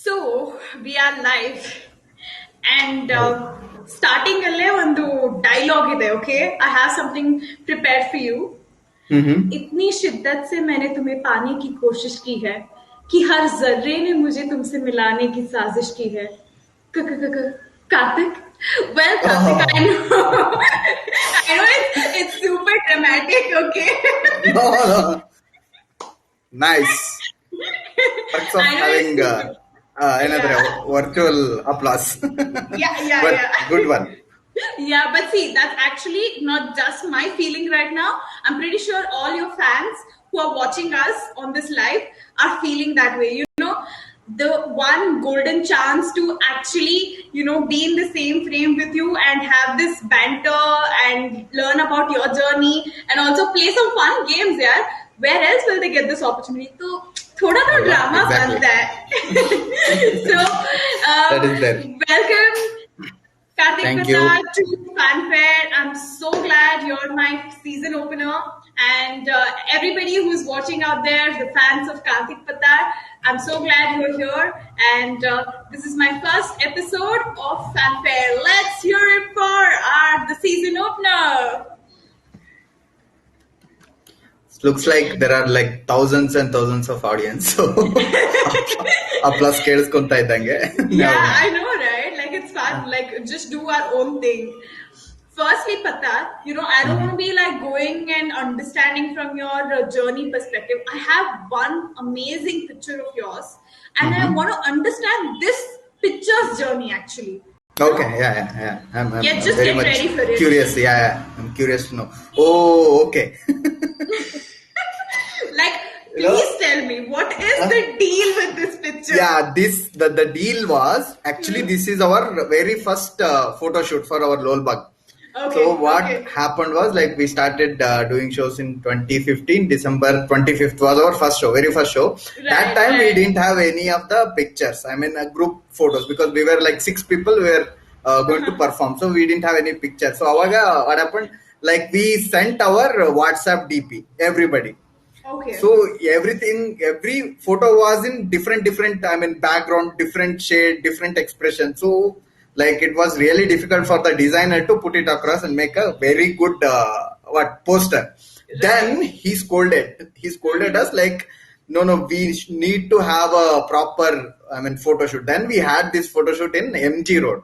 So we are live and Oh. starting ಅಲ್ಲೇ ಒಂದು dialogue ಇದೆ. Okay, I have something prepared for you. Mm-hmm. इतनी शिद्दत से मैंने तुम्हें पाने की कोशिश की है कि हर जर्रे ने मुझे तुमसे मिलाने की साजिश की है. Karthik. Well, Karthik, I Oh, know. I know it's super dramatic. Okay. no, no. Nice. Perks of I know it's having super. another Yeah. virtual applause. Yeah, yeah, But yeah. good one. Yeah, but see, that's actually not just my feeling right now. I'm pretty sure all your fans who are watching us on this live are feeling that way. The one golden chance to actually, be in the same frame with you and have this banter and learn about your journey and also play some fun games, yeah. Where else will they get this opportunity? So, थोड़ा तो Allah, drama exactly. बनता है. So, That is there. welcome Karthik Thank Prasad you. to Fanfare. I'm so glad you're my season opener. And everybody who's watching out there, the fans of Karthik Prasad, I'm so glad you're here. And this is my first episode of Fanfare. Let's hear it for the season opener. Looks like there are like thousands and thousands of audience. So applause ಕೇಳಿಸ್ಕೊಂತಾ ಇದ್ದಂಗೆ. Yeah, Never mind. I know, right? Like it's fun. Like just do our own thing. Firstly, Pata, I don't want to be like going and understanding from your journey perspective. I have one amazing picture of yours, and I Mm-hmm. want to understand this picture's journey actually. Okay, yeah. I'm Yeah, just very get much ready for it. curious. Yeah. I'm curious to know. Oh, okay. Like, You know, please tell me what is the deal with this picture? yeah, the deal was actually this is our very first photo shoot for our Lolbag. Okay, So what okay. happened was like we started doing shows in 2015. December 25th was our first show, very first show. That time we Right. didn't have any of the pictures. I mean, group photos because we were like 6 people. We were going to perform, so we didn't have any pictures. So awaga, what happened? Like we sent our WhatsApp DP everybody. Okay. So every photo was in different, I mean, background, different shade, different expression. So like it was really difficult for the designer to put it across and make a very good poster. Then he scolded us like, no, we need to have a proper, I mean, photo shoot. Then we had this photo shoot in MG Road.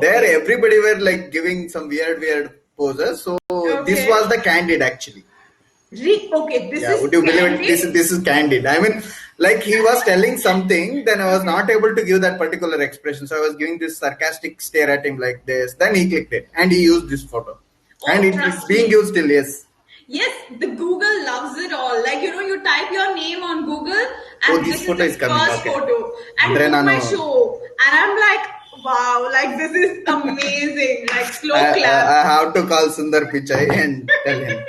There Okay. everybody were like giving some weird poses. So this Okay. was the candid actually. Okay, this Yeah, is would you believe it? candid. This is candid. I mean, like he was telling something, then I was not able to give that particular expression. So I was giving this sarcastic stare at him like this. Then he clicked it and he used this photo. And Oh, it is trust being me. used still, yes. Yes, the Google loves it all. Like, you type your name on Google Oh, and this this is photo the is coming. first Okay. photo. And Andre book my Nano. show. And I'm like, wow, like this is amazing. Like slow I clap. have to call Sundar Pichai and tell him.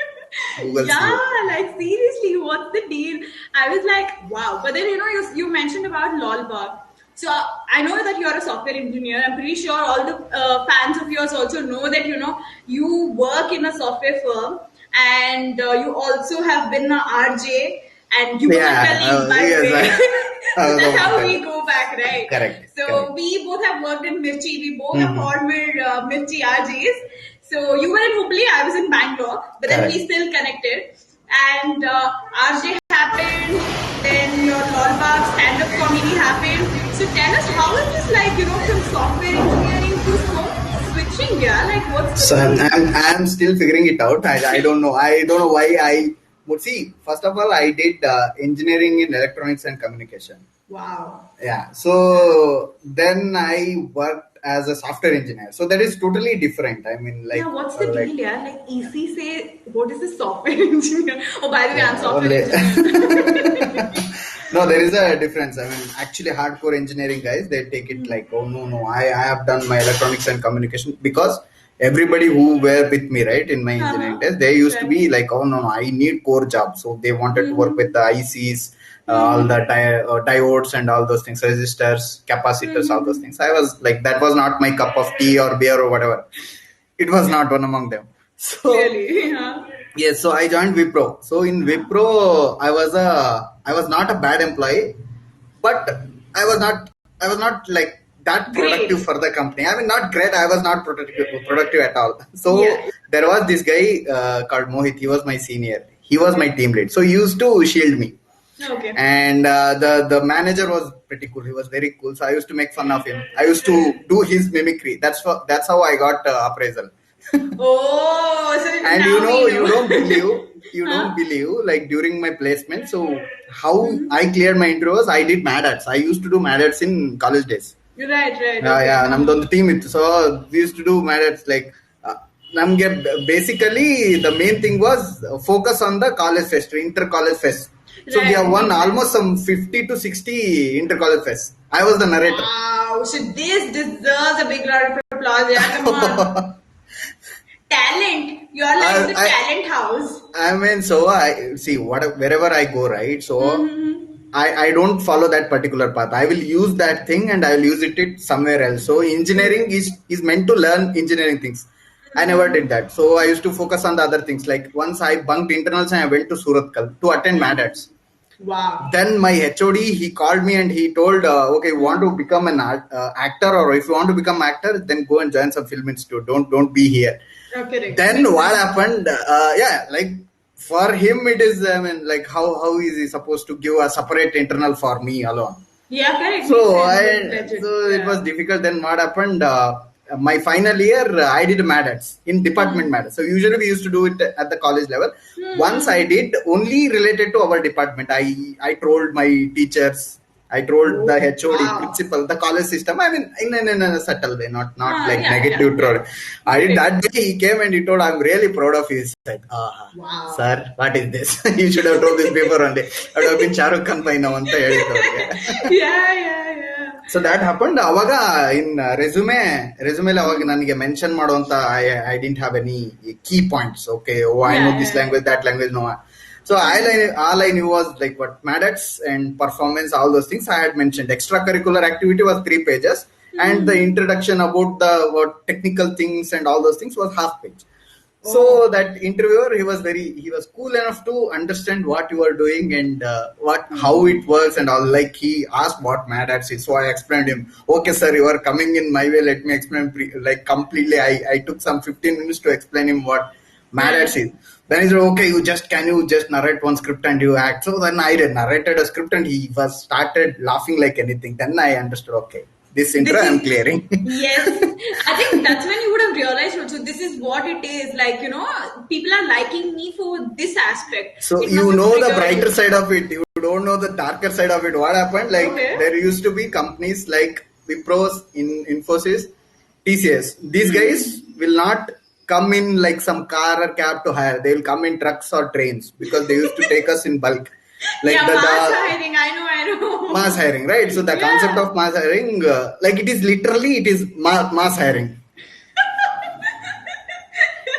Google Yeah, CEO. like seriously, what's the deal? I was like, wow. But then you mentioned about Lolbug. So I know that you're a software engineer. I'm pretty sure all the fans of yours also know that you work in a software firm, and you also have been a RJ, and you were my Yeah, colleague, by the yes, way. I So was that's about to how tell. we go back, right? Correct. So we both have worked in Mirchi. We both are Mhm. former Mirchi RJs. So you were in Hubli, I was in Bangalore, but then we Correct. still connected. And RJ happened, then your Lolbag stand-up comedy happened. So tell us, how is this like, from software engineering to switching, yeah? Like, what's So the deal? I'm still figuring it out. I don't know. I don't know why I would see. First of all, I did engineering in electronics and communication. Wow. Yeah. So then I worked as a software engineer. So that is totally different. I mean, like, Yeah, what's the like deal, yeah? Like, EC say, what is a software engineer? Oh, by the way, I'm yeah, software only. engineer. No, there is a difference. I mean, actually, hardcore engineering guys, they take it like, oh no, I have done my electronics and communication because everybody who were with me, right, in my engineering Uh-huh. test, they used to Right. be like, oh no, I need core jobs. So they wanted to work with the ICs, all the diodes and all those things, resistors, capacitors, all those things. I was like, that was not my cup of tea or beer or whatever. It was not one among them. So Clearly, yeah. yes, so I joined Wipro. So in Wipro, I was not a bad employee, but I was not I was not like that productive Great. for the company. I mean, not great. I was not productive at all. So Yeah. there was this guy called Mohit. He was my senior. He was my team lead. So he used to shield me. Okay. And the manager was pretty cool. He was very cool. So I used to make fun of him. I used to do his mimicry. That's how I got appraisal. Oh, so And now we you know. don't believe, like during my placement. So how I cleared my interviews, I did mad ads. I used to do mad ads in college days. Right, right. Yeah, Okay. ನಮ್ದೊಂದು team ಇತ್ತು. So we used to do mad ads like ನಮ್ಗೆ basically the main thing was focus on the college fest, inter college fest. So we have won almost some 50 to 60 inter college fest. I was the narrator. Wow. So this deserves a big round of applause. Yeah, come on. Talent. You're like the talent house. I mean, so I see wherever I go, right? So I don't follow that particular path. I will use that thing and I will use it somewhere else. So engineering is meant to learn engineering things. I never did that. So I used to focus on the other things. Like once I bunked internals and I went to Suratkal to attend Mad Ads. Wow. Then my HOD, he called me and he told, okay, you want to become an actor, or if you want to become actor, then go and join some film institute. Don't be here. Okay. Right. Then what happened? Like for him, it is. I mean, like how is he supposed to give a separate internal for me alone? Yeah, correct. So Legit. it was difficult. Then what happened? My final year, I did Mad Ads in department Mad Ads. So usually we used to do it at the college level. Once I did only related to our department. I trolled my teachers. I trolled the HOD, principal, the college system. I mean, in a subtle way, not like negative troll. I did that day. He came and he told, "I'm really proud of you." He said, Wow. "Sir, what is this? You should have told this before one day. I would have been Shah Rukh Khan by now." ಅಂತ ಹೇಳಿದ್ದು ಅವ್ರಿಗೆ. Yeah. So that happened ಅವಾಗ ಇನ್ ರೆಸ್ಯೂಮೇಲಿ ಅವಾಗ ನನಗೆ mention ಮಾಡುವಂತ I didn't have any key points. Okay, I know this language, that language, no. So all I knew was like what Mad Ads and performance, all those things I had mentioned. Extracurricular activity was 3 pages, and the introduction about the what technical things and all those things was half page. So that interviewer, he was cool enough to understand what you are doing and how it works and all. Like he asked what Mad Ads is, so I explained him. Okay, sir, you are coming in my way. Let me explain like completely. I took some 15 minutes to explain him what Mad Ads is. Then he said, okay, can you just narrate one script and you act? So then I narrated a script and he started laughing like anything. Then I understood, okay, this intro I'm clearing. Yes. I think that's when you would have realized also this is what it is. Like, people are liking me for this aspect. So you know the brighter side of it. You don't know the darker side of it. What happened? Like there used to be companies like Wipros, Infosys, TCS. These guys will not come in like some car or cab to hire. They will come in trucks or trains because they used to take us in bulk. Like mass hiring. I know. Mass hiring, right? So the concept of mass hiring, like it is mass hiring.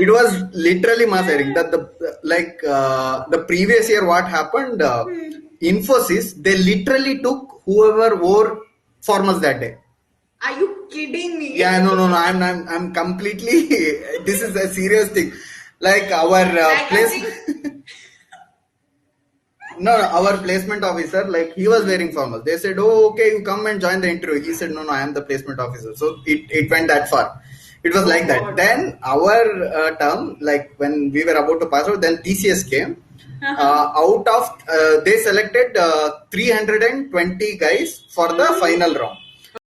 It was literally mass hiring. That the previous year, what happened? Infosys, they literally took whoever wore formals that day. Are you kidding me? Yeah, no. I'm completely. This is a serious thing. Like our our placement officer, like he was wearing formal. They said, "Oh, okay, you come and join the interview." He said, "No, I am the placement officer." So it went that far. It was like that. Then our term, like when we were about to pass out, then TCS came. Out of they selected 320 guys for the final round.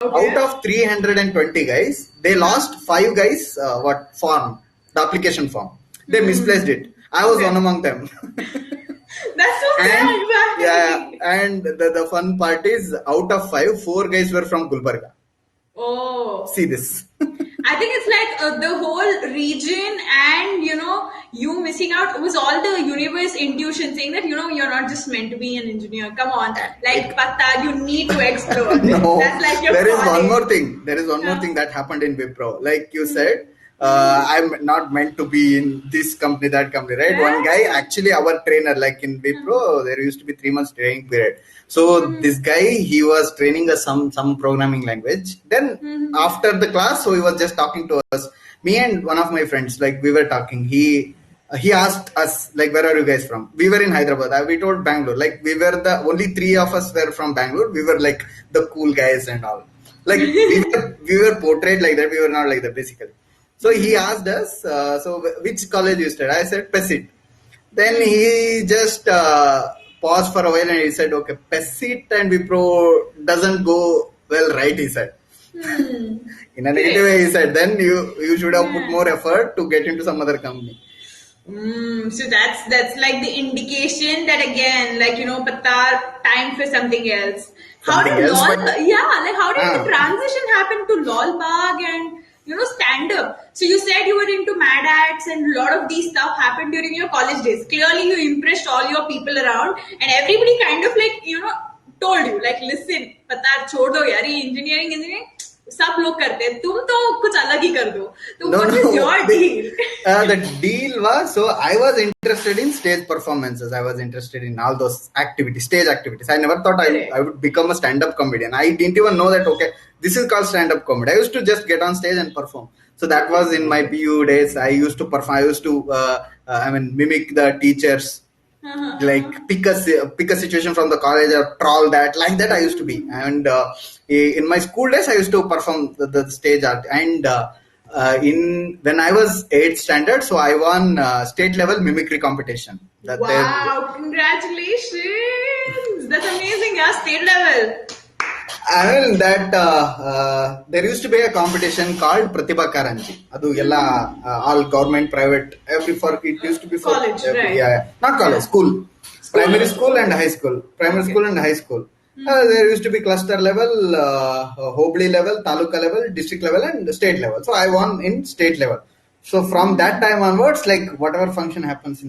Okay. Out of 320 guys, they lost 5 guys. The application form. They misplaced it. I was one among them. That's so sad. Exactly. Yeah, and the fun part is, out of 5, 4 guys were from Gulbarga. Oh. See this. I think it's like the whole region and, you missing out. It was all the universe intuition saying that, you're not just meant to be an engineer. Come on. Like, Patta, you need to explore. No, that's like your there is one more thing. There is one more thing that happened in Wipro. Like you said, I'm not meant to be in this company, that company, right? One guy, actually our trainer, like in Wipro, there used to be 3 months training period. So this guy, he was training us some programming language. Then after the class, so he was just talking to us. Me and one of my friends, like we were talking. he asked us, like, where are you guys from? We were in Hyderabad. We told Bangalore. Like, we were the only three of us were from Bangalore. We were like the cool guys and all. Like, we were portrayed like that. We were not like that, basically. So he asked us, which college you studied? I said, PESIT. Then he just paused for a while and he said, okay, PESIT and Wipro doesn't go well, right? He said. In a negative way, he said, then you should have put more effort to get into some other company. So that's like the indication that again, like Pattar time for something else. How Something did else, LOL? but- Yeah, like how did the Ah. transition happen to LOL Bag and stand up? So you said you were into Mad Ads and a lot of these stuff happened during your college days. Clearly, you impressed all your people around, and everybody kind of like told you like, listen, Pattar, छोड़ दो यार, ये engineering. सब लोग करते हैं, तुम तो कुछ अलग ही कर दो. So No, what no. is your deal? The deal was, so I was interested in stage performances. I was interested in all those activities, stage activities. I never thought I would become a stand-up comedian. I didn't even know that, okay, this is called stand-up comedy. I used to just get on stage and perform. So that was in my PU days. I used to perform. I used to, mimic the teachers. Like pick a situation from the college or troll that, like that I used to be. And in my school days I used to perform the stage art. And in when I was 8th standard, so I won state level mimicry competition. Wow, congratulations. That's amazing. Yeah, state level. And that there used to be a competition called Pratibha Karanji. Adu ella all government, private, it used to be for College, right? Yeah, not college, school, primary school and high school, primary school and high school. There used to be cluster level, Hobli level, Taluka level, district level, and state level. So I won in state level. So from that time onwards, like whatever function happens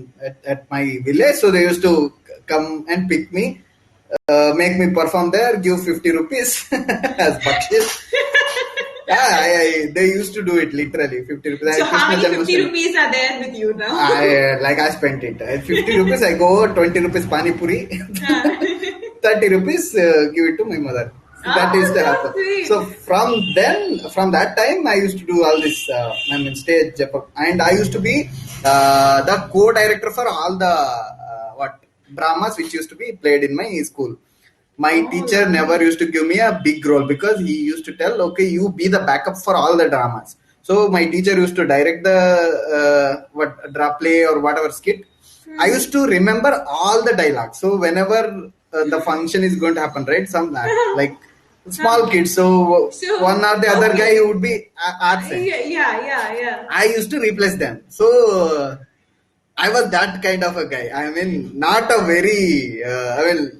at my village, so they used to come and pick me. Make me perform there, give 50 rupees as bucket. They used to do it literally, 50 rupees. So how many 50 rupees are there with you now? I spent it. At 50 rupees, I go 20 rupees pani puri, 30 rupees give it to my mother. So that used to happen. Sweet. So from that time, I used to do all this, stage, and I used to be the co-director for all the dramas which used to be played in my school. My teacher never used to give me a big role because he used to tell, okay, you be the backup for all the dramas. So my teacher used to direct the play or whatever skit. I used to remember all the dialogues. So whenever the function is going to happen, right? Some like small kids. So one or the other guy would be absent. Yeah. I used to replace them. So I was that kind of a guy. I mean, not a very. I was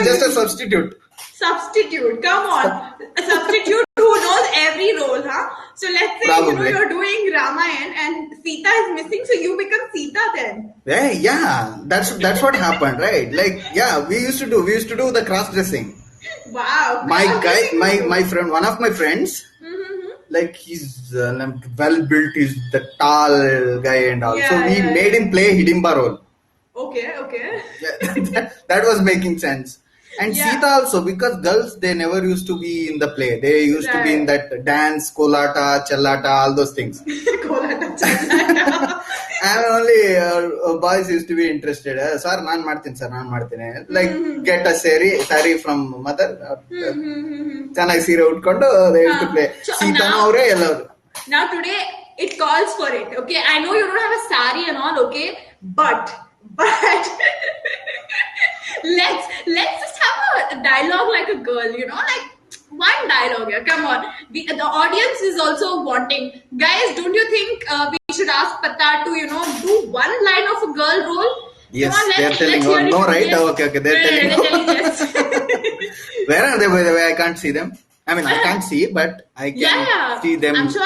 just a substitute. Substitute, come on. A substitute who knows every role, huh? So let's say Probably. you're doing Ramayan and Sita is missing, so you become Sita then. Yeah, that's what happened, right? Like, yeah, we used to do the cross dressing. Wow. My friend, one of my friends, like he's well built, he's the tall guy and all. So we made him play Hidimba role. Okay. Yeah, that was making sense. And Sita also, because girls, they never used to be in the play. They used to be in that dance, kolata, challata, all those things. Kolata, challata. And only boys used to be interested. Sir, naan ಮಾಡ್ತೀನಿ. Like, get a sari from mother. Chennai sire utkondo, they used to play. Sita avre ellaru. Now today, it calls for it. Okay, I know you don't have a sari and all, okay? But let's just have a dialogue like a girl, like one dialogue. Yeah, come on. The audience is also wanting. Guys, don't you think we should ask Pattar to do one line of a girl role? Yes, Come on, they're telling. Oh, no, right? Yes. Okay, they're telling. Yes. Where are they, by the way? I can't see them. I mean, I can't see, but I can see them. I'm sure,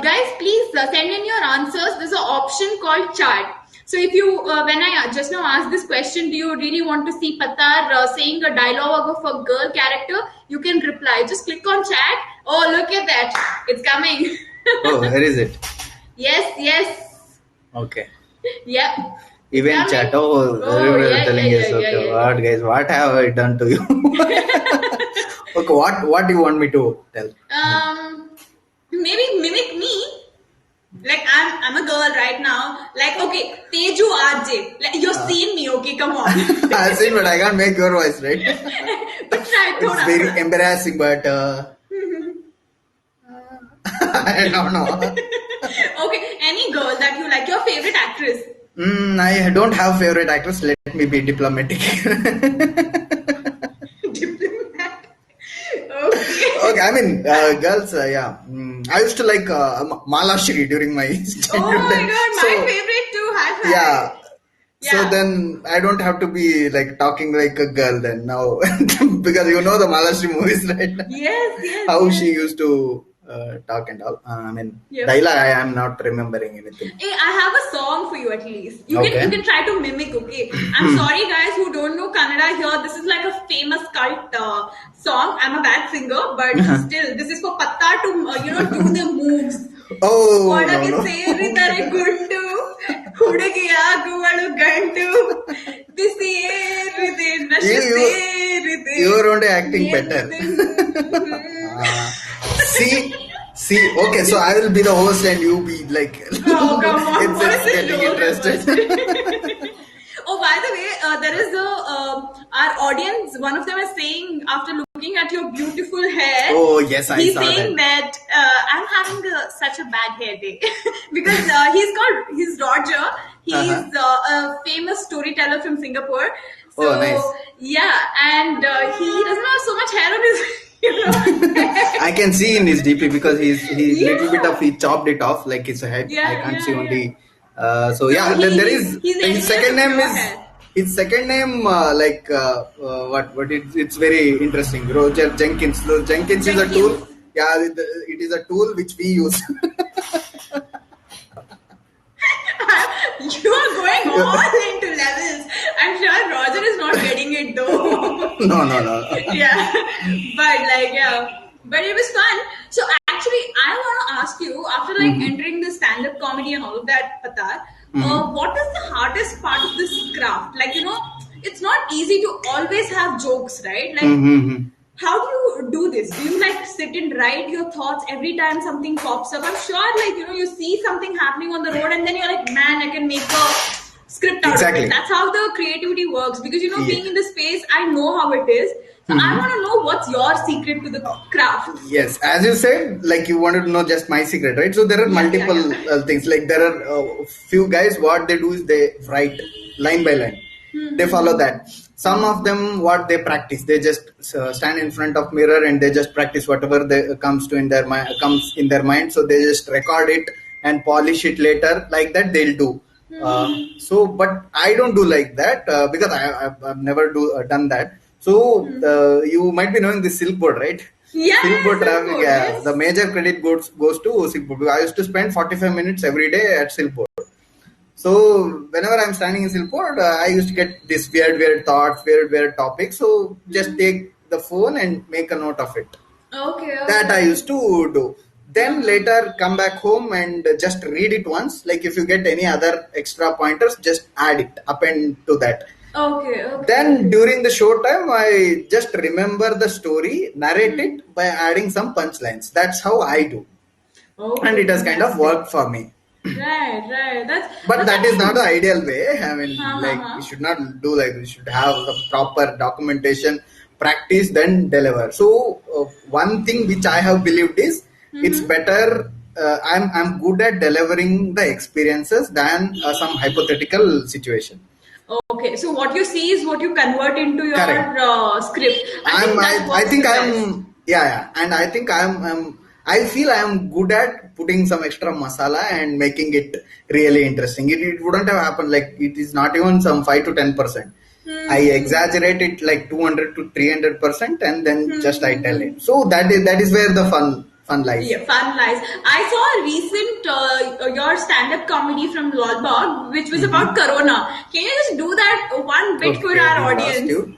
guys, please send in your answers. There's an option called chat. So if you, when I just now asked this question, do you really want to see Pattar saying a dialogue of a girl character? You can reply. Just click on chat. Oh, look at that. It's coming. Oh, where is it? Yes. Okay. Yep. Even chat. Oh, everybody telling us. Okay, what guys? What have I done to you? Okay, what do you want me to tell? Maybe mimic me. Like I'm a girl right now. Like, okay, Teju RJ. Like, you've seen me, okay? Come on. I've seen, but I can't make your voice, right? But try It's thoda. very embarrassing, but I don't know. Okay, any girl that you like, your favorite actress. I don't have favorite actress. Let me be diplomatic. Diplomat. Okay. Okay, I mean, girls, yeah. I used to like Mala Shri during my Oh childhood. my god, my So, favorite too. High five. yeah. So Yeah. then I don't have to be like talking like a girl then now because you know the Malashri movies, right? Yes. How yes. she used to talk and all. I mean, Yeah. dialogue I am not remembering anything. Hey, I have a song for you at least. You Okay. can try to mimic, okay? I'm sorry guys who don't know Kannada here. This is like a famous cult song. I'm a bad singer, but still, this is for Patta to do the moves. Oh, ಒಳಗೆ no. ಸೇರಿದರೆ ಗುಂಡು ಹುಡುಗಿಯಾಗುವಳು ಗಂಡು ಬಿಸಿ ಏರಿದೆ ನಶೆ ಸೇರಿದೆ You're only acting better. See, okay, so I will be the host and you be like, Oh, come on. it's What just is it? getting interested. Oh, by the way, there is our audience. One of them is saying, after looking at your beautiful hair, Oh, yes, I he's saw saying that, I'm having such a bad hair day because he's Roger. He's a famous storyteller from Singapore. So, Oh, nice. yeah, and he doesn't have so much hair on his. I can see in his DP because he's Yeah. little bit of he chopped it off like his head. Yeah, I can't yeah, see yeah. only. So yeah, So then there is he's his envious second of name your is hair. his second name what it's very interesting. Roger Jenkins. So Jenkins is a Jenkins. tool. Yeah, it is a tool which we use. You are going all into levels. I'm sure Roger is not getting it though. No. Yeah, but but it was fun. So actually, I want to ask you, after entering the stand-up comedy and all of that, Patar, what is the hardest part of this craft? Like, it's not easy to always have jokes, right? Like, how do you do this? Do you like sit and write your thoughts every time something pops up? I'm sure, like, you see something happening on the road and then you're like, man, I can make a script out of Exactly. it. That's how the creativity works. Because, Yeah. being in the space, I know how it is. So I want to know what's your secret to the craft. Yes, as you said, like you wanted to know just my secret, right? So there are multiple things. Like there are few guys. What they do is they write line by line. They follow that. Some of them, what they practice, they just stand in front of mirror and they just practice whatever comes in their mind. So they just record it and polish it later. Like that, they'll do. But I don't do like that because I've never done that. So you might be knowing the Silk Board, right? Yeah, Silk Board Silk traffic. Board, Yeah, yes. the major credit goes to Silk Board. I used to spend 45 minutes every day at Silk Board. So whenever I'm standing in Silk Board, I used to get this weird thoughts, weird topics. So just take the phone and make a note of it. Okay. That I used to do. Then later come back home and just read it once. Like if you get any other extra pointers, just add it, append to that. Okay. Then during the show time, I just remember the story, narrate it by adding some punchlines. That's how I do. Okay. And it has kind of worked for me. Right. But that is not the ideal way. I mean, like Uh-huh. we should not do like we should have the proper documentation, practice, then deliver. So one thing which I have believed is it's better. I'm good at delivering the experiences than some hypothetical situation. Okay, so what you see is what you convert into your Correct. script. I think I'm and I think I feel I am good at putting some extra masala and making it really interesting. It wouldn't have happened like it is not even some 5 to 10%. I exaggerate it like 200 to 300% and then just I tell it. So that is where the fun lies. Yeah, fun lies. I saw a recent your stand-up comedy from Lolbog, which was about Corona. Can you just do that one bit for our we lost audience? you.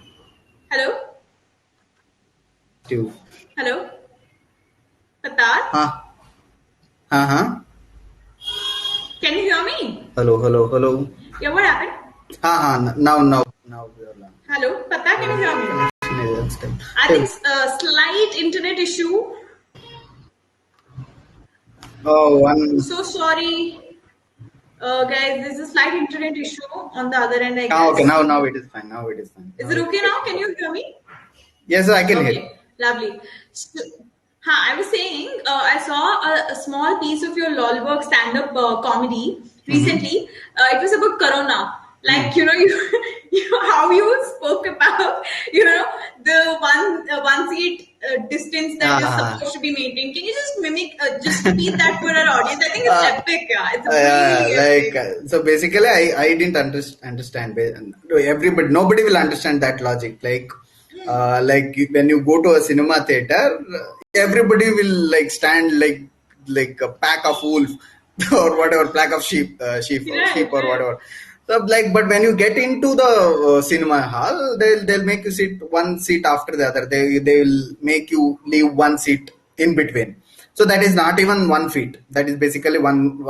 Hello. Patar, can you hear me? Hello. Yeah, what happened? Now we are live. Hello, Patar, can you hear me? I think slight internet issue. Oh, one. So sorry. Guys, there's a slight internet issue on the other end, I Ah, okay, guess. now it is fine. Now it is fine. Is Now it it okay is now? Can you hear me? yes, I can hear. Okay, lovely. So, I was saying, I saw a small piece of your LOLwork stand-up comedy Mm-hmm. recently. It was about Corona. Mm. Like, how you spoke about, the one seat distance that is Ah, supposed to be maintained. Can you just mimic, just repeat that for our audience? I think it's uh, epic. Yeah, it's really like epic. so basically I didn't understand everybody, nobody will understand that logic, like when you go to a cinema theater, everybody will like stand like a pack of wolf or whatever, pack of sheep Right, or right. whatever. So like, but when you get into the cinema hall, they'll make you sit one seat after the other. They will make you leave one seat in between. So that is not even 1 feet. That is basically one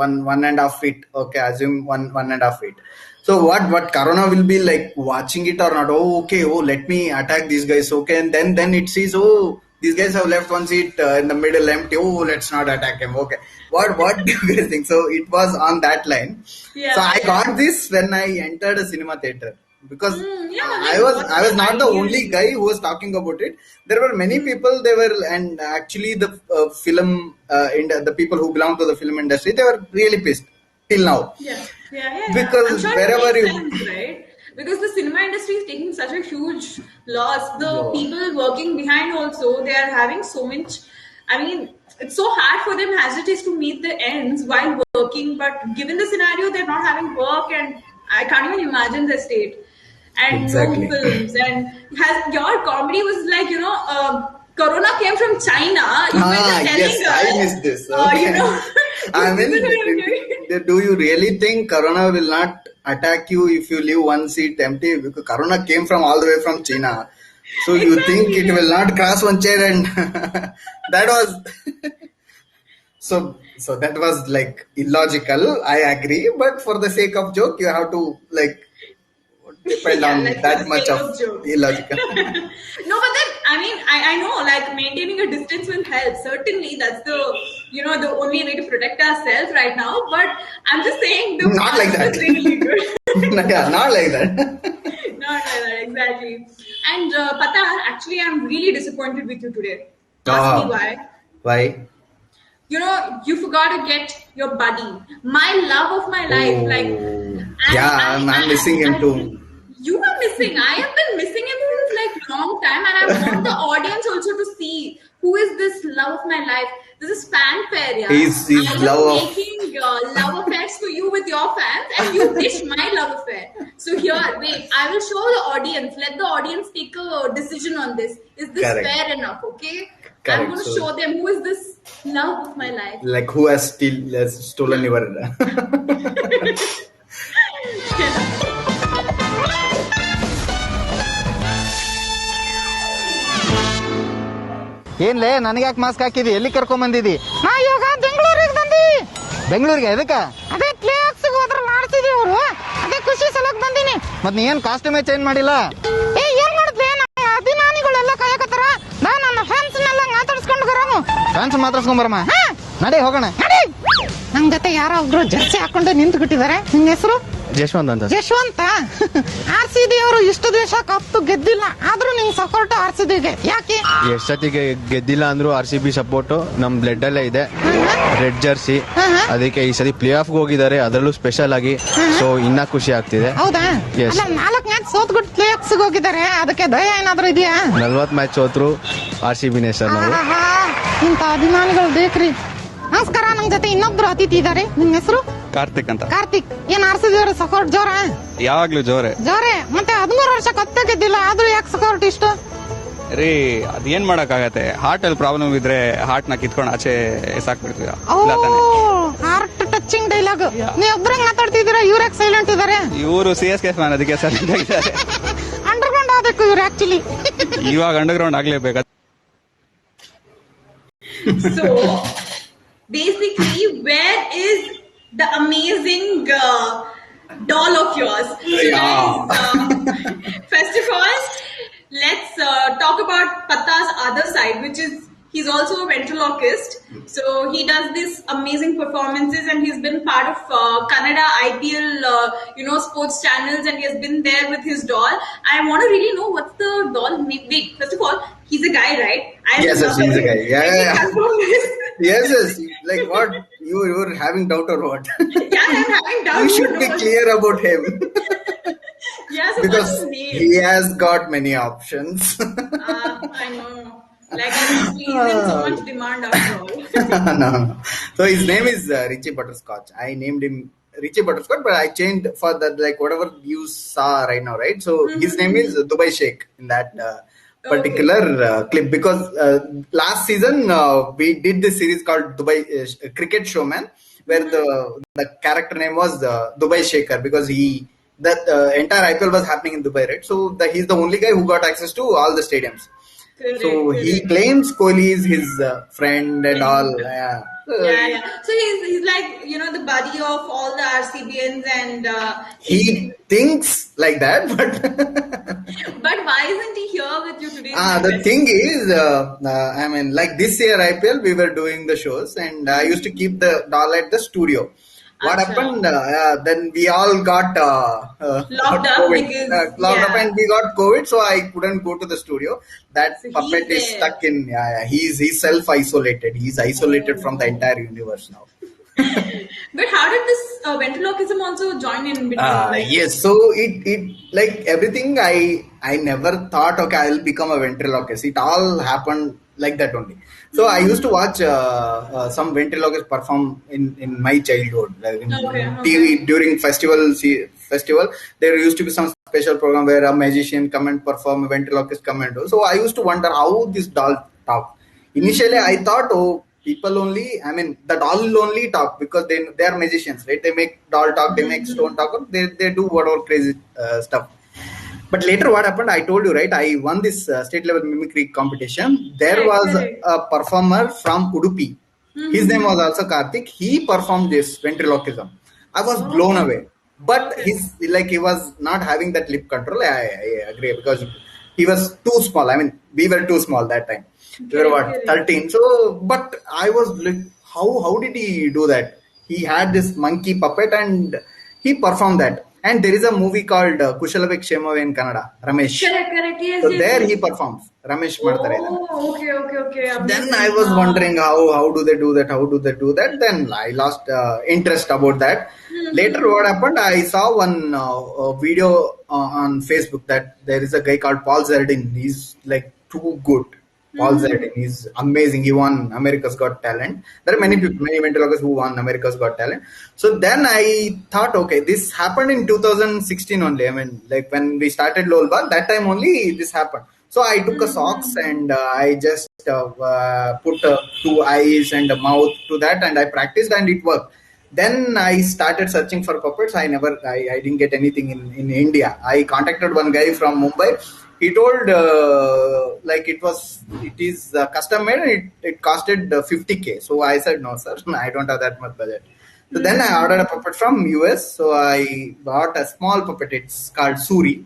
and a half feet. Okay, assume one and a half feet. So what Corona will be like watching it or not? Oh, okay. Oh, let me attack these guys. Okay, and then it sees, oh, these guys have left one seat in the middle empty. Oh, let's not attack him. Okay, what do you guys think? So it was on that line. So Yeah, I yeah. got this when I entered a cinema theater because Yeah, I like, was what's I was the not the idea? only guy who was talking about it. There were many people. They were, and actually the film the people who belong to the film industry, they were really pissed till now Yeah. I'm because sure it wherever makes you sense, right? Because the cinema industry is taking such a huge loss. The go. people working behind also, they are having so much. I mean, it's so hard for them as it is to meet the ends while working. But given the scenario, they're not having work, and I can't even imagine their state. And no Exactly. films. And has your comedy was like, Corona came from China. You guys Ah, are telling yes, I us, missed this. Okay. I this mean, is what I'm doing. do you really think Corona will not attack you if you leave one seat empty? Because Corona came from all the way from China. So you think Exactly. it will not cross one chair, and that was so that was like illogical. I agree, but for the sake of joke, you have to like depend Yeah, on like for the that much sake of of joke. illogical. No, but then I know like maintaining a distance will help. Certainly, that's the only way to protect ourselves right now. But I'm just saying the Not like punch that. was really good. Yeah, not like that. Not like that, exactly. And Patar, actually, I'm really disappointed with you today. Ask me Oh, why. why? You forgot to get your buddy, my love of my life. Like, Oh, and yeah, I'm missing him too. you are missing. I have been missing him since like long time, and I want the audience also to see who is this love of my life. This is fanfare, yeah. He's I am love of. making love affairs for you with your fans, and you dish my love affair. So here, wait, I will show the audience. Let the audience take a decision on this. Is this Correct, fair enough? Okay, I'm correct. going to So, show them who is this love of my life. like, who has stolen your? ಏನ್ಲೇ ನನಗ್ಯಾಕೆ mask ಹಾಕಿದಿ ಎಲ್ಲಿ ಕರ್ಕೊಂಡ್ ಬಂದಿದಿ ನಾ ಇವಾಗ ಬೆಂಗಳೂರಿಗೆ ಬಂದಿ ಬೆಂಗಳೂರಿಗೆ ಎದಕ್ಕ ಅದೇ ಪ್ಲೇ ಆಕ್ಸ್ ಹೋದ್ರ ಮಾಡ್ತಿದೀವಿ ಅವರು ಅದೇ ಖುಷಿ ಸಲಕ್ ಬಂದಿನಿ ಮತ್ ನೀ ಏನ್ ಕಾಸ್ಟ್ಯೂಮೇ ಚೇಂಜ್ ಮಾಡಿಲ್ಲ ಏ ಏನ್ ಮಾಡಿದ್ಲೆ ನಮ್ಮ ಅಭಿಮಾನಿಗಳೆಲ್ಲ ಕಾಯಕತ್ತಾರ ನಾ ನನ್ನ ಫ್ಯಾನ್ಸ್ನೆಲ್ಲ ಮಾತಾಡ್ಸ್ಕೊಂಡು ಬರೋನು ಫ್ಯಾನ್ಸ್ ಮಾತಾಡ್ಸ್ಕೊಂಡ್ ಬರಮ್ಮ ನಡಿ ಹೋಗೋಣ ನಡಿ ನಮ್ ಜೊತೆ ಯಾರೋ ಒಬ್ರು ಜರ್ಸಿ ಹಾಕೊಂಡು ನಿಂತು ಬಿಟ್ಟಿದ್ದಾರೆ ನಿನ್ನ ಹೆಸರು ಜಶವಂತ್ ಅಂತ ಯಶವಂತ ಆರ್ ಸಿ ಬಿ ಅವರು ಇಷ್ಟು ದಿವಸ ಕಪ್ ಗೆದ್ದಿಲ್ಲ ಆದ್ರೂ ನಿಂಗ್ ಸಪೋರ್ಟ್ ಆರ್ ಸಿ ಬಿಗೆ ಯಾಕೆ ಎಷ್ಟೊತ್ತಿಗೆ ಗೆದ್ದಿಲ್ಲ ಅಂದ್ರು RCB ಸಪೋರ್ಟ್ ನಮ್ ಬ್ಲಡ್ ಅಲ್ಲೇ ಇದೆ ರೆಡ್ ಜರ್ಸಿ ಅದಕ್ಕೆ ಈ ಸರಿ ಪ್ಲೇ ಆಫ್ ಹೋಗಿದ್ದಾರೆ ಅದರಲ್ಲೂ ಸ್ಪೆಷಲ್ ಆಗಿ ಸೊ ಇನ್ನ ಖುಷಿ ಆಗ್ತಿದೆ ಹೌದಾ Yes. ಅಲ್ಲ 4 ಮ್ಯಾಚ್ ಸೋತ್ಬಿಟ್ಟು ಪ್ಲೇ ಆಫ್ಸ್ ಹೋಗಿದ್ದಾರೆ ಅದಕ್ಕೆ ದಯ ಏನಾದ್ರು ಇದೆಯಾ 40 ಮ್ಯಾಚ್ ಸೋತ್ರು RCB ಸರ್ ನಾವು ಆಹಾಹಾ, ಇಂಥ ಅಭಿಮಾನಿಗಳು ಬೇಕ್ರಿ ನಮಸ್ಕಾರ ನಮ್ ಜೊತೆ ಇನ್ನೊಬ್ರು ಅತಿಥಿ ಇದ್ದಾರೆ ನಿಮ್ ಹೆಸರು ಕಾರ್ತಿಕ್ ಅಂತ ಕಾರ್ತಿಕ್ ಏನ್ ಆರ್ ಸಿ ಬಿ ಅವರ ಸಪೋರ್ಟ್ ಜೋರ ಯಾವಾಗ್ಲೂ ಜೋರೆ ಜೋರೆ ಮತ್ತೆ 13 ವರ್ಷ ಕತ್ತೆ ಗೆದ್ದಿಲ್ಲ ಆದ್ರೂ ಯಾಕೆ ಸಪೋರ್ಟ್ ಇಷ್ಟು ರೀ ಅದೇನ್ ಮಾಡಕ್ಕಾಗತ್ತೆ ಹಾರ್ಟ್ ಅಲ್ಲಿ ಪ್ರಾಬ್ಲಮ್ ಇದ್ರೆ ಹಾರ್ಟ್ ನ ಕಿತ್ಕೊಂಡು ಆಚೆ ಸಾಕ್ಬಿಡ್ತೀವಿ ಹಾರ್ಟ್ ಟಚಿಂಗ್ ಡೈಲಾಗ್ ನೀವ್ ಒಬ್ರಂಗ್ ಮಾತಾಡ್ತಿದ್ದೀರಾ ಇವ್ರ ಯಾಕೆ ಸೈಲೆಂಟ್ ಇದಾರೆ ಇವರು CSK ಫ್ಯಾನ್ ಅದಕ್ಕೆ ಸೈಲೆಂಟ್ ಆಗಿದ್ದಾರೆ ಅಂಡರ್ಗ್ರೌಂಡ್ ಆಗ್ಬೇಕು ಇವ್ರು ಆಕ್ಚುಲಿ ಇವಾಗ underground ಆಗ್ಲೇಬೇಕು So basically, where is the amazing doll of yours? So guys, first of all, let's talk about Patta's other side, which is He's also a ventriloquist. So he does these amazing performances, and he's been part of Kannada IPL, sports channels, and he has been there with his doll. I want to really know what's the doll name. Wait, first of all, he's a guy, right? Yes, yes, he's a guy. Yeah, Can you yeah, yeah. confirm this? Yes, yes. Like what? You're having doubt or what? Yeah, I'm having doubts. You should be clear about him. Yeah, so what's Because his name? he has got many options. I know. Like, I'm pleasing so much demand after all. No. So his name is Richie Butterscotch. I named him Richie Butterscotch, but I changed for that, like whatever you saw right now, right? So his name is Dubai Sheikh in that particular clip, because last season we did this series called Dubai Cricket Showman, where the character name was Dubai Shaker, because the entire IPL was happening in Dubai, right? So he's the only guy who got access to all the stadiums. So he claims Kohli is his friend and all. Yeah. Yeah. So he's like, the buddy of all the RCBNs, and He thinks like that, but but why isn't he here with you today? the thing is, I mean, like this year IPL, we were doing the shows, and I used to keep the doll at the studio. What Acha. happened? Then we all got Locked up COVID, because- locked up, yeah. and we got COVID, so I couldn't go to the studio. That So he's puppet is there. stuck in. Yeah, he's self isolated. He's isolated from the entire universe now. But how did this ventriloquism also join in between? Yes, so it like everything. I never thought, okay, I'll become a ventriloquist. It all happened like that only. So I used to watch some ventriloquists perform in my childhood, like in TV during festival. There used to be some special program where a magician come and perform, a ventriloquist come and do. So I used to wonder how this doll talk. Initially, I thought, oh, people only, I mean, the doll will only talk because they are magicians, right? They make doll talk, they make stone talk, or they do whatever crazy stuff. But later, what happened? I told you, right? I won this state level mimicry competition. There was a performer from Udupi. His name was also Karthik. He performed this ventriloquism. I was blown away. But he was not having that lip control. I agree, because he was too small. I mean, we were too small that time. We were what, 13. So, but I was like, how did he do that? He had this monkey puppet and he performed that. And there is a movie called Kushalave Kshemave in Kannada, Ramesh. Correct. Yes, So yes, there yes. he performs. Ramesh Martare. Oh, okay. Then I was wondering how do they do that? Then I lost interest about that. Later, what happened? I saw one video on Facebook that there is a guy called Paul Zerdin. He's like too good. Paul Zerdin, he's amazing. He won America's Got Talent. There are many people, many ventriloquists who won America's Got Talent. So then I thought, okay, this happened in 2016 only. I mean, like when we started Lolbag, that time only this happened. So I took a socks and I just put 2 eyes and a mouth to that, and I practiced and it worked. Then I started searching for puppets. I didn't get anything in India. I contacted one guy from Mumbai. He told it is custom made and it costed 50K. So I said, no sir, I don't have that much budget. So then I ordered a puppet from US. So I bought a small puppet. It's called Suri.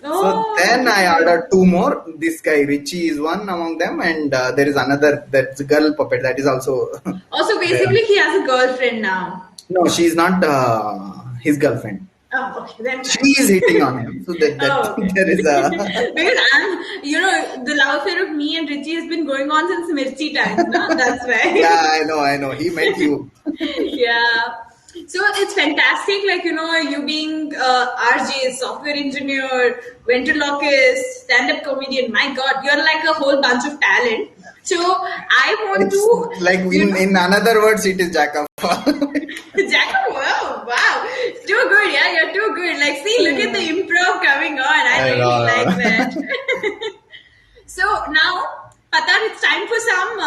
So then I ordered 2 more. This guy Richie is one among them, and there is another, that's a girl puppet that is also. Also, basically, he has a girlfriend now. No, she's not his girlfriend. Oh, okay. Then She is hitting on him. So that okay. there is a. Because the love affair of me and Richie has been going on since Mirchi times, no? That's why. Yeah, I know. He met you. Yeah. So it's fantastic, like, you being RJ, software engineer, ventriloquist, stand-up comedian. My God, you're like a whole bunch of talent. So I want It's to... like in another words, it is jack of all. Jack, wow. Too good, yeah, you're too good. Like, see, look at the improv coming on. I really know. like that. So now, Patan, it's time for some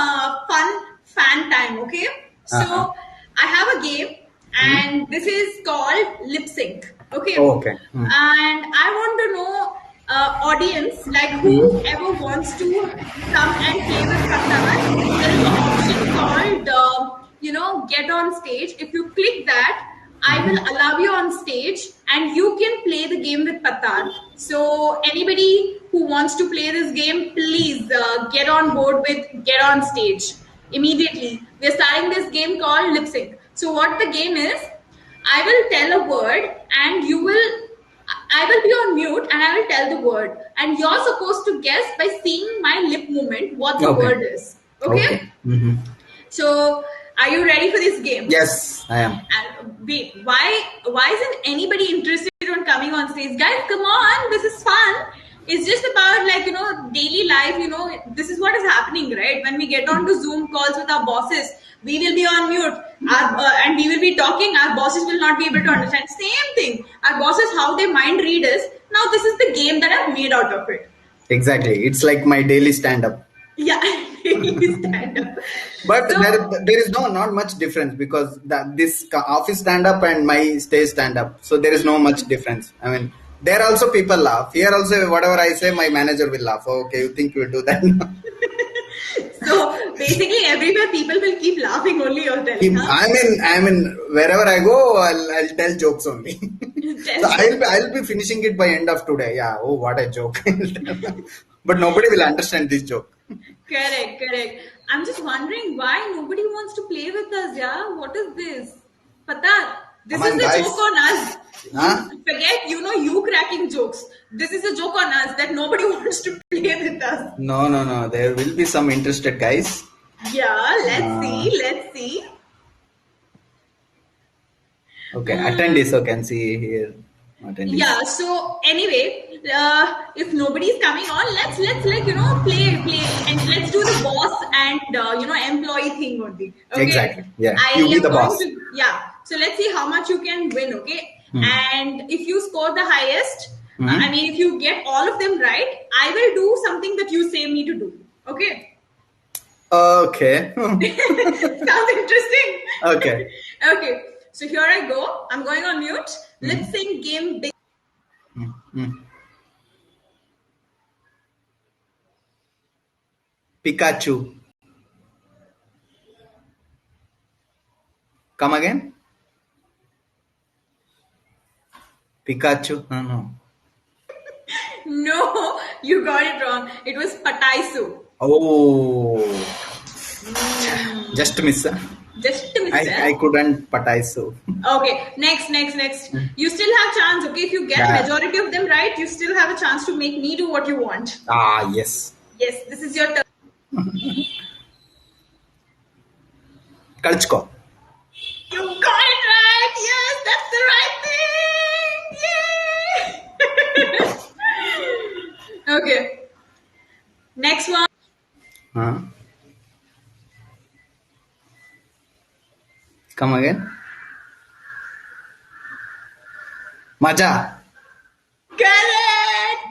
fun fan time, okay? So I have a game, and this is called Lip Sync, okay? Okay. And I want to know, audience, like whoever wants to come and play with Patan, there is an option called, get on stage. If you click that, I will allow you on stage and you can play the game with Patan. So anybody who wants to play this game, please get on board with Get On Stage immediately. We're starting this game called Lip Sync. So what the game is, I will tell a word and I will be on mute and I will tell the word. And you're supposed to guess by seeing my lip movement what the Okay. word is. Okay? Mhm. So are you ready for this game? Yes, I am. And wait, why isn't anybody interested on coming on stage? Guys, come on, this is fun. It's just about daily life, this is what is happening, right? When we get on to Zoom calls with our bosses, we will be on mute and we will be talking. Our bosses will not be able to understand. Same thing. Our bosses, how they mind read us. Now this is the game that I've made out of it. Exactly. It's like my daily stand-up. Yeah, stand up. But So- there is not much difference because this office stand-up and my stage stand-up. So there is no much difference. I mean, there also people laugh. Here also, whatever I say, my manager will laugh. Okay, you think you will do that? So basically, everywhere people will keep laughing only. You're telling, huh? I mean, wherever I go, I'll tell jokes only. So I'll be finishing it by end of today. Yeah. Oh, what a joke! But nobody will understand this joke. Correct. I'm just wondering why nobody wants to play with us. Yeah, what is this? Pata, this Come is on, the guys. joke on us. Huh? Forget, you cracking jokes. This is a joke on us that nobody wants to play with us. No. There will be some interested guys. Yeah, let's see. Okay, attendees. So can see here. Attendees. Yeah, so anyway, if nobody's coming on, let's play and let's do the boss and employee thing only. Okay? Exactly. Yeah. I You be am the going boss. yeah. So let's see how much you can win, okay? And if you score the highest, I mean if you get all of them right, I will do something that you say me to do. Okay? Okay. Sounds interesting. Okay. Okay. So here I go. I'm going on mute. Let's sing game big. Pikachu. Come again? Pikachu? No. No, you got it wrong. It was Pataisu. Oh. Just miss. Just a miss. I couldn't pataisu. Okay, next. You still have chance, okay? If you get Yeah. majority of them right, you still have a chance to make me do what you want. Ah, yes. Yes, this is your turn. Kalchko. You got it right. Yes, that's the right thing. Yay! Okay. Next one. Huh? Come again. Maja. Correct.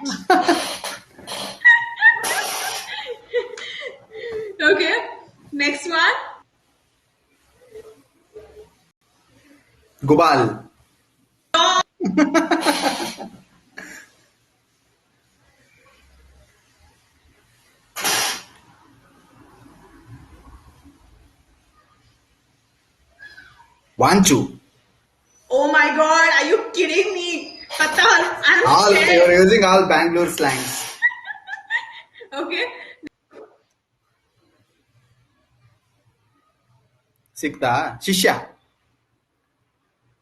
Okay. Next one. Gubal. Wanchu. Oh my god, are you kidding me? Patal, I'm All scared. you're using all Bangalore slangs. Okay. Sikta. Shishya.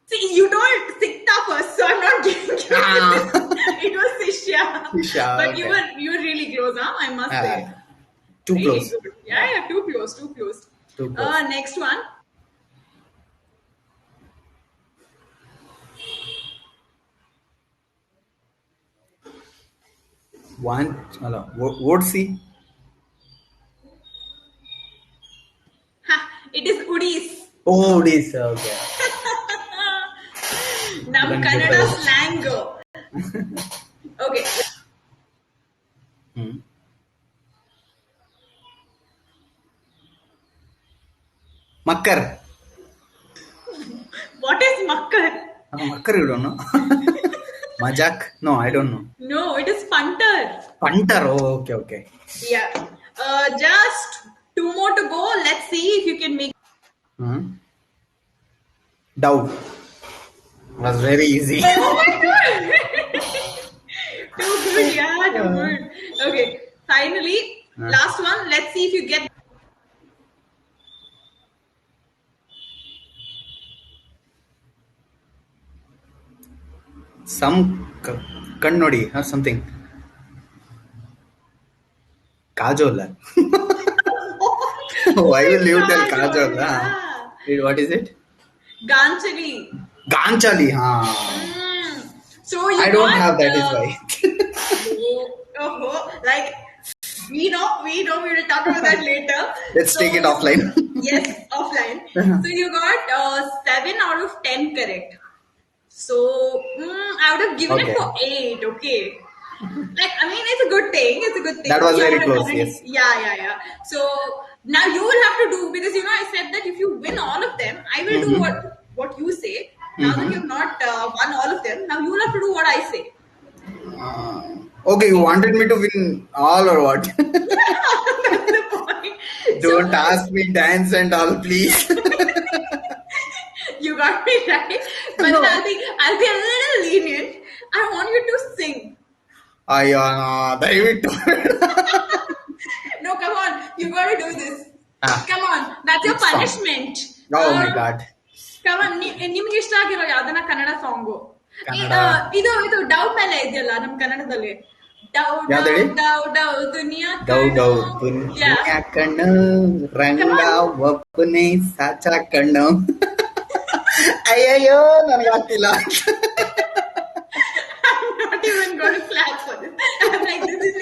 See, you told Sikta first, so I'm not giving you Ah. It was Sishya. Sishya, But okay. you were really close, huh? I must say. Too Really close. good. Yeah, too close. Too close. Next one. Hello. What see? Ha, it is Udis. Oh, this. Okay. Nam Then Kannada get slang. Okay. Makkar. What is Makkar? Makkar, you don't know? Majak? No, I don't know. No, it is Punter. Punter. Oh, okay. Yeah. Just two more to go. Let's see if you can make. Dove. Was very easy. Oh my god! Too good, yeah, too good. Okay, finally, last one. Let's see if you get. Some kannodi or something. Kajol. Why will you tell Kajol? Yeah. What is it? Ganchali. Ganchali. So you I don't got, have that. Is why. Like we know we will talk about that later. Let's take it offline. Yes, offline. So you got 7 out of 10 correct. So I would have given it Okay. for 8. Okay. Like, I mean, it's a good thing. It's a good thing. That was You very would close, already- yes. Yeah. So now you will have to do, because I said that if you win all of them, I will do what you say. Now that you've not won all of them, now you will have to do what I say. Okay, you wanted me to win all or what? That's the point. Don't So, ask me dance and all, please. you got me right, but No. then I'll be a little lenient. I want you to sing. ದಯವಿಟ್ಟು. No, come on, you got to do this. Ah. Come on, that's your Which song? punishment. Oh my God. Come on, ನಿಮ್ಗೆ ಇಷ್ಟ ಆಗಿರೋ ಯಾವ್ದನ್ನ Kannada song Kannada. ಇದು ಡೌ ಮೇಲೆ ಇದೆಯಲ್ಲ ನಮ್ ಕನ್ನಡದಲ್ಲಿ ಡೌ ಯಾವ್ದು ಹೇಳಿ? ಡೌ ಡೌ ದುನಿಯಾ ದೌ ದೌ ಕಣ್ಣು. ದುನಿಯಾ ಕಣ್ಣು ರಂಗ ಒಬ್ಬನೇ ಸಾಚ ಕಣ್ಣು. ಅಯ್ಯಯ್ಯೋ ನನಗಾಗ್ತಿಲ್ಲ. I'm not even going to clap for this. I'm like, this is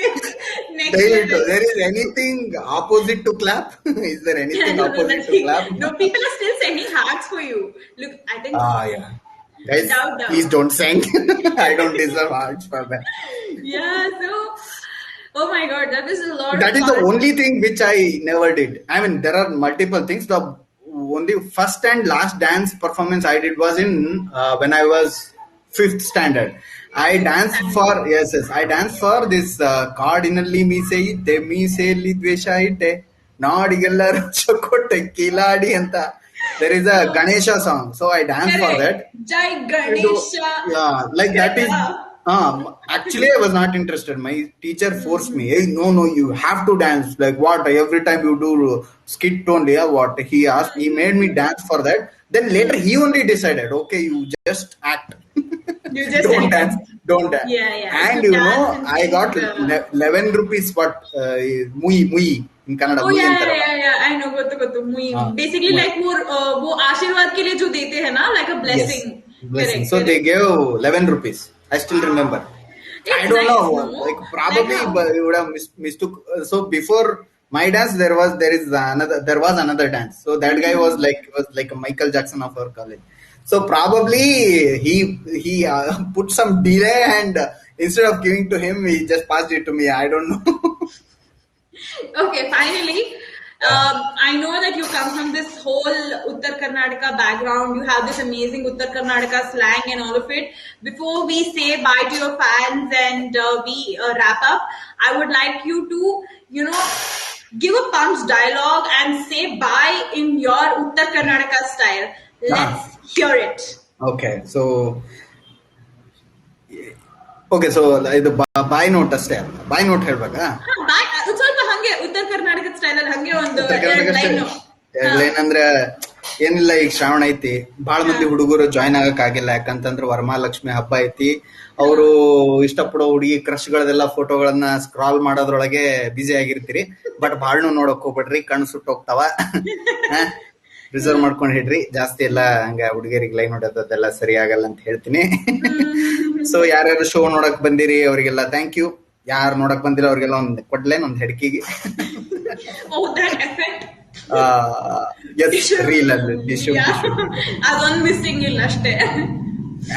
next ದಯವಿಟ್ಟು level. there is anything opposite to clap? Is there anything opposite to clap? No, people are still sending hearts for you. Look, I think Yeah. Guys, Doubt. please don't send. I don't deserve hearts for that. yeah. So, oh my God, that is a lot. That of is the fun. only thing which I never did. I mean, there are multiple things. The only first and last dance performance I did was in when I was 5th standard. I danced for I danced for this ಕಾಡಿನಲ್ಲಿ ಮೀಸೆ ಇದ್ದೆ ಮೀಸೆಯಲ್ಲಿ ದ್ವೇಷ ಇಟ್ಟೆ ನಾಡಿಗೆಲ್ಲರೂ ಚೊಕ್ಕೊಟ್ಟೆ ಕಿಲಾಡಿ ಅಂತ. There is a Ganesha song, so I danced for that. Jai Ganesha. Yeah, like that is. Actually, I was not interested. My teacher forced me. Hey, no, you have to dance. Like what? Every time you do skit only, what? He asked. He made me dance for that. Then later, he only decided. Okay, you just act. You just Don't said dance. Don't dance. Yeah. And You you know, dance and I sing, got 11 rupees. What? Mui in Kannada. Oh Mui yeah, antaralla. yeah. I know. Gotu. Basically, Mui. like वो आशीर्वाद के लिए जो देते हैं ना, like a blessing. Yes, blessing. Correct, So they correct. gave 11 rupees. I still remember. It's I don't nice, know. no? Like probably Like how? but you would have mistook. So before my dance, there was another dance. So that guy was like a Michael Jackson of our college. So probably he put some delay and instead of giving to him, he just passed it to me. I don't know. Okay, finally, I know that you come from this whole Uttar Karnataka background. You have this amazing Uttar Karnataka slang and all of it. Before we say bye to your fans and we wrap up, I would like you to, give a punch dialogue and say bye in your Uttar Karnataka style. Let's hear it. Okay, so ಇದು ಬಾಯ್ note ಅಷ್ಟೇ. ಬಾಯ್ note ಹೇಳ್ಬೇಕಾ? Bye. ಸ್ವಲ್ಪ ಹಂಗೆ ಉತ್ತರ ಕರ್ನಾಟಕದ style ಅಲ್ಲಿ ಹಂಗೆ ಒಂದು ಉತ್ತರ ಕರ್ನಾಟಕ ಲೈನ್. ಲೈನ್ ಅಂದ್ರೆ ಏನಿಲ್ಲ, ಈಗ ಶ್ರಾವಣ ಐತಿ, ಬಹಳ ಮಂದಿ ಹುಡುಗರು ಜಾಯ್ನ್ ಆಗಕ್ ಆಗಿಲ್ಲ. ಯಾಕಂತಂದ್ರೆ ವರಮಹಾಲಕ್ಷ್ಮಿ ಹಬ್ಬ ಐತಿ. ಅವರು ಇಷ್ಟಪಡೋ ಹುಡುಗಿ ಕ್ರಶ್ಗಳದೆಲ್ಲ ಫೋಟೋಗಳನ್ನ ಸ್ಕ್ರಾಲ್ ಮಾಡೋದ್ರೊಳಗೆ ಬಿಸಿ ಆಗಿರ್ತೀರಿ. ಬಟ್ ಬಾಳ್ನು ನೋಡಕ್ ಹೋಗ್ಬಿಡ್ರಿ, ಕಣ್ಣು ಸುಟ್ಟು ಹೋಗ್ತಾವ. ರಿಸರ್ವ್ ಮಾಡ್ಕೊಂಡ್ ಹಿಡ್ರಿ. ಜಾಸ್ತಿ ಎಲ್ಲ ಹಂಗ ಹುಡುಗಿಯರಿಗೆ ಲೈನ್ ನೋಡೋದೆಲ್ಲ ಸರಿ ಆಗಲ್ಲ ಅಂತ ಹೇಳ್ತೀನಿ. ಸೊ ಯಾರ್ಯಾರು ಶೋ ನೋಡಕ್ ಬಂದಿರಿ ಅವ್ರಿಗೆಲ್ಲ ಥ್ಯಾಂಕ್ ಯು. ಯಾರು ನೋಡಕ್ ಬಂದಿರೋ ಅವ್ರಿಗೆಲ್ಲ ಒಂದ್ ಕೊಡ್ಲೇನ್ ಒಂದ್ ಹೆಡ್ಕಿಗೆ. Oh, that effect. ರೀಲ್ ಅಲ್ಲಿ ಡಿಶು ಅದೊಂದು ಮಿಸ್ಸಿಂಗ್ ಇಲ್ಲ ಅಷ್ಟೇ.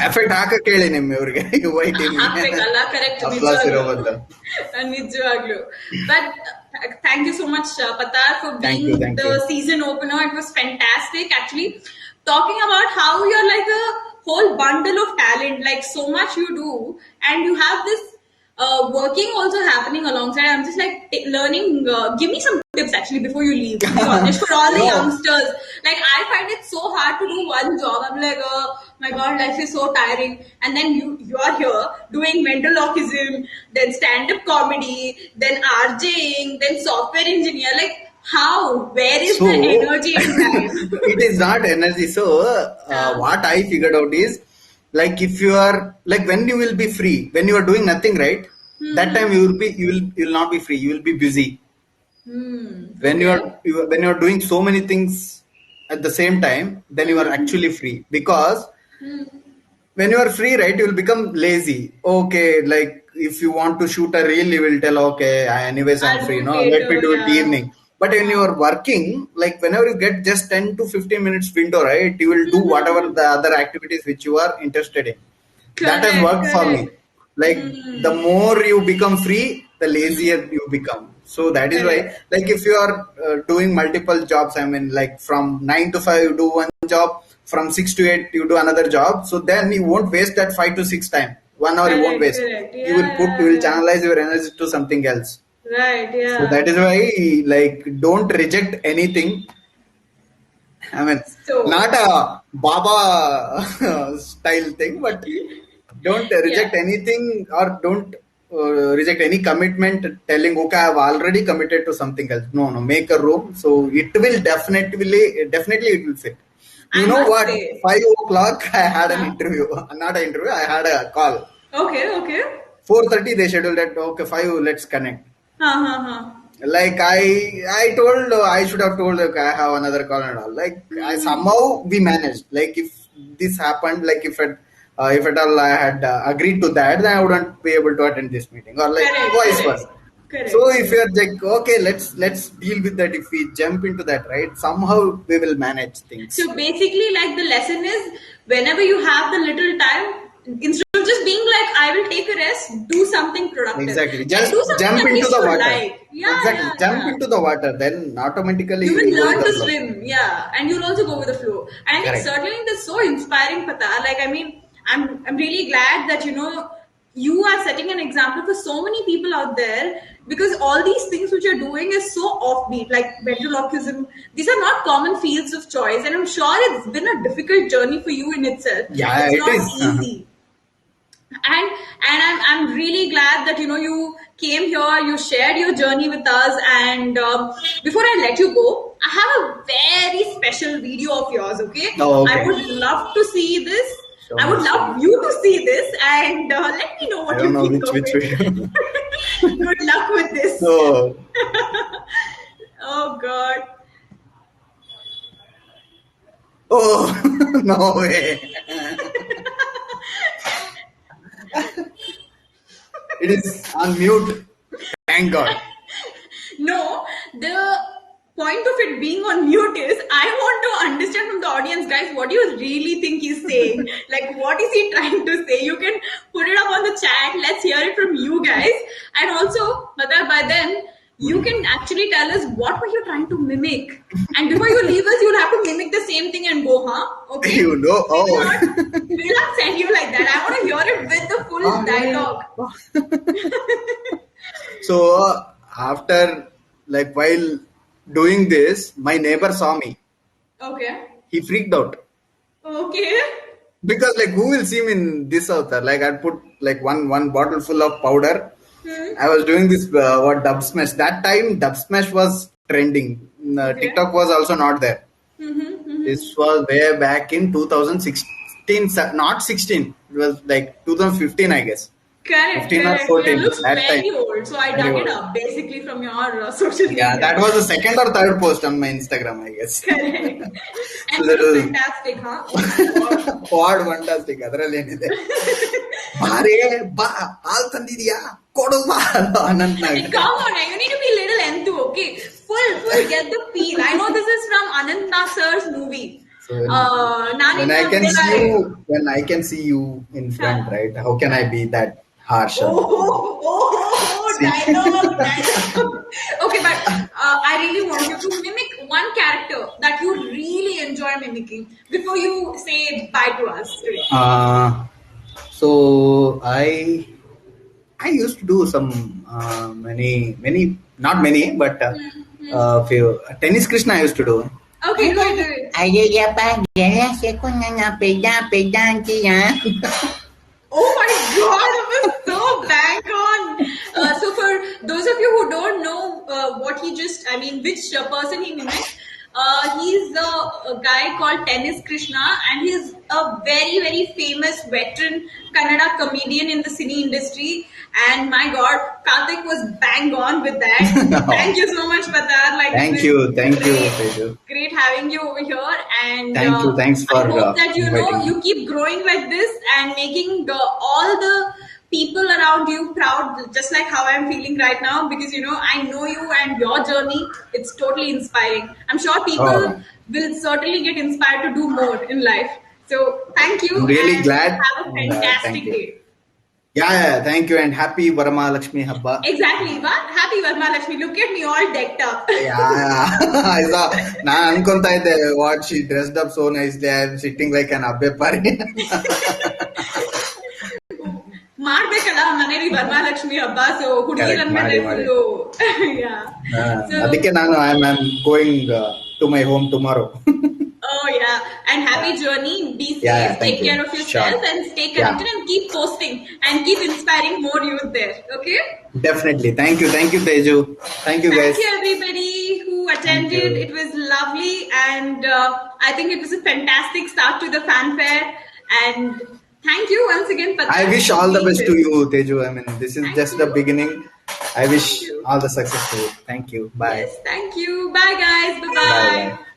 ಎಫೆಕ್ಟ್ ಹಾಕಕ್ ಹೇಳಿ ನಿಮ್ ಇವ್ರಿಗೆ ವೈಟ್ ಹಾಕ್ಬೇಕಲ್ಲ, ಕರೆಕ್ಟ್. ಅಪ್ಲಾಸ್ ಇರೋ ಬದಲು. ನಿಜವಾಗ್ಲು. But thank you so much, Patar, for being Thank the you. season opener. It was fantastic. Actually, talking about how you're like a whole bundle of talent, like so much you do, and you have this working also happening alongside. I'm just like learning. Give me some tips actually before you leave. To be honest, for all the No. youngsters, like I find it so hard to do one job. I'm like, oh my god, life is so tiring. And then you are here doing ventriloquism, then stand up comedy, then RJing, then software engineer. Like how? Where is So the energy in life? it is not energy. So what I figured out is like if you are like when you will be free, when you are doing nothing, right? That time you will not be free. You will be busy. When when you are doing so many things at the same time, then you are actually free because when you are free, right, you will become lazy. Okay, like if you want to shoot a reel, you will tell, okay, anyways, I'm I'll free. do No, it let me later. do it Yeah. evening. But when you are working, like whenever you get just 10 to 15 minutes window, right, you will do whatever the other activities which you are interested in. That has Correct. worked for me. Correct. Like the more you become free, the lazier you become. So that is why, Correct. like if you are doing multiple jobs, I mean, like from 9 to 5 you do one job, from 6 to 8 you do another job. So then you won't waste that 5 to 6 time. 1 hour you won't Correct. waste. Correct. You will Yeah. put, you Yeah. will Yeah. channelize your energy to something else. Right. So that Yeah. is why, like, don't reject anything. I mean, So not a Baba style thing, but don't yeah. reject anything or don't reject any commitment telling, okay, I've already committed to something else. No, no, make a room. So it will definitely it will fit. You I know must what? say. 5 o'clock, I had an Huh? interview. Not an interview, I had a call. Okay. Okay. 4:30, they scheduled that, okay, 5, let's connect. Huh. Huh. Huh. Like I told, I should have told, okay, I have another call and all. Like I somehow we managed. Like if this happened, like if at all I had agreed to that, then I wouldn't be able to attend this meeting, or like Correct. vice Correct. versa. Correct. So if Correct. you're like, okay, let's deal with that. If we jump into that, right, somehow we will manage things. So basically, like the lesson is, whenever you have the little time, instead of just being like, I will take a rest, do something productive Exactly. and Just do something jump at into least the you water. like. Yeah. Exactly. Yeah. Jump Yeah. into the water. Then automatically You you will will go with learn the to flow. swim, yeah, and you'll also go with the flow. And I think Correct. certainly that's so inspiring, Pata. Like, I mean, I'm really glad that you are setting an example for so many people out there, because all these things which you're doing is so offbeat, like ventriloquism. These are not common fields of choice, and I'm sure it's been a difficult journey for you in itself. Yeah, It's it not is. easy. And I'm really glad that you came here, you shared your journey with us. And before I let you go, I have a very special video of yours. Okay, Oh, I okay. would love to see this. Show I me, would show love me. you to see this, and let me know I what don't you know think which of video. it. Good luck with this. So, Oh God. oh no way! It is on mute. Thank God. No, the point of it being on mute is I want to understand from the audience, guys, what do you really think he's saying? Like, what is he trying to say? You can put it up on the chat. Let's hear it from you guys. And also, Mata, by then, you can actually tell us what were you trying to mimic. And before you leave us, you'll have to mimic the same thing and go, huh? Okay. You know. We will Oh. not, we will not send you like that. I want to hear it with the full dialogue. So after, like, while doing this, my neighbor saw me. Okay. He freaked out Okay. because, like, who will see me in this avatar? Like, I put like one bottle full of powder. I was doing this what Dub Smash. That time Dub Smash was trending. Okay. TikTok was also not there. This was way back in 2016, not 16. It was like 2015, I guess. Correct, 15 or correct. 14, It looks that very time. old. So I Very dug old. it up basically from your social media. Yeah, that was the second or third post on my Instagram, I guess. Correct. So And that it was was fantastic, huh? Oh my God. Ward fantastic ಅದರಲ್ಲಿ ಏನಿದೆ ಬಾರೇ ಬಾ ಹಾಲ್ ತಂದಿದ್ಯಾ ಕೊಡು ಬಾ Ananth Hey, Nag come on, you need to be little enthu, okay? Full, get the feel. I know this is from Anant Nag sir's movie. So Nani when I can Nandela- see you, when I can see you in front, Huh. right? How can I be that harsh? Dialogue. Okay, but I really want you to mimic one character that you really enjoy mimicking before you say bye to us today. So I used to do some many not many but few tennis Krishna I used to do. Okay, do it, do it. Oh my god, it was so bang on. So for those of you who don't know what he just, I mean, which person he mimics, he's a guy called Tennis Krishna, and he's a very, very famous veteran Kannada comedian in the cine industry. And my god, Karthik was bang on with that. Thank you so much for that. Like, Thank this you, is thank you, great. Teju. Great having you over here, and Thank you, thanks for, I hope that you know inviting me. you keep growing like this and making all the people around you proud, just like how I'm feeling right now. Because I know you and your journey. It's totally inspiring. I'm sure people Oh. will certainly get inspired to do more in life. So thank you. I'm really and glad. Have a fantastic Thank you. day. Yeah, thank you, and happy Varamalakshmi Habba. Exactly. What? Happy Varma Lakshmi. Look at me all decked up. Yeah, I saw. Now ಅನ್ಕೊಂತಾ ಇದ್ದೆ what she dressed up so nicely. I'm sitting like an abbe pari. ಮಾಡ್ಬೇಕಲ್ಲ ಮನೇಲಿ ವರಮಹಾಲಕ್ಷ್ಮಿ ಹಬ್ಬ, so ಹುಡುಗಿರ ಮಾಡಿ, ಮಾಡಿ. ಅದಕ್ಕೆ ನಾನು I'm going to my home tomorrow. Oh yeah, and happy journey. Be safe. Yeah, thank take you. care of yourself Sure. and stay connected and keep posting and keep inspiring more youth there. Okay. Definitely. Thank you, Teju. Thank you, guys. Thank you everybody who attended. you. It was lovely, and I think it was a fantastic start to the fanfare. And thank you once again for I wish all the best to you, Teju. I mean, this is Thank just you. the beginning. I wish you. all the success to you. Thank you. Bye. Yes, thank you. Bye guys. Bye bye. Bye.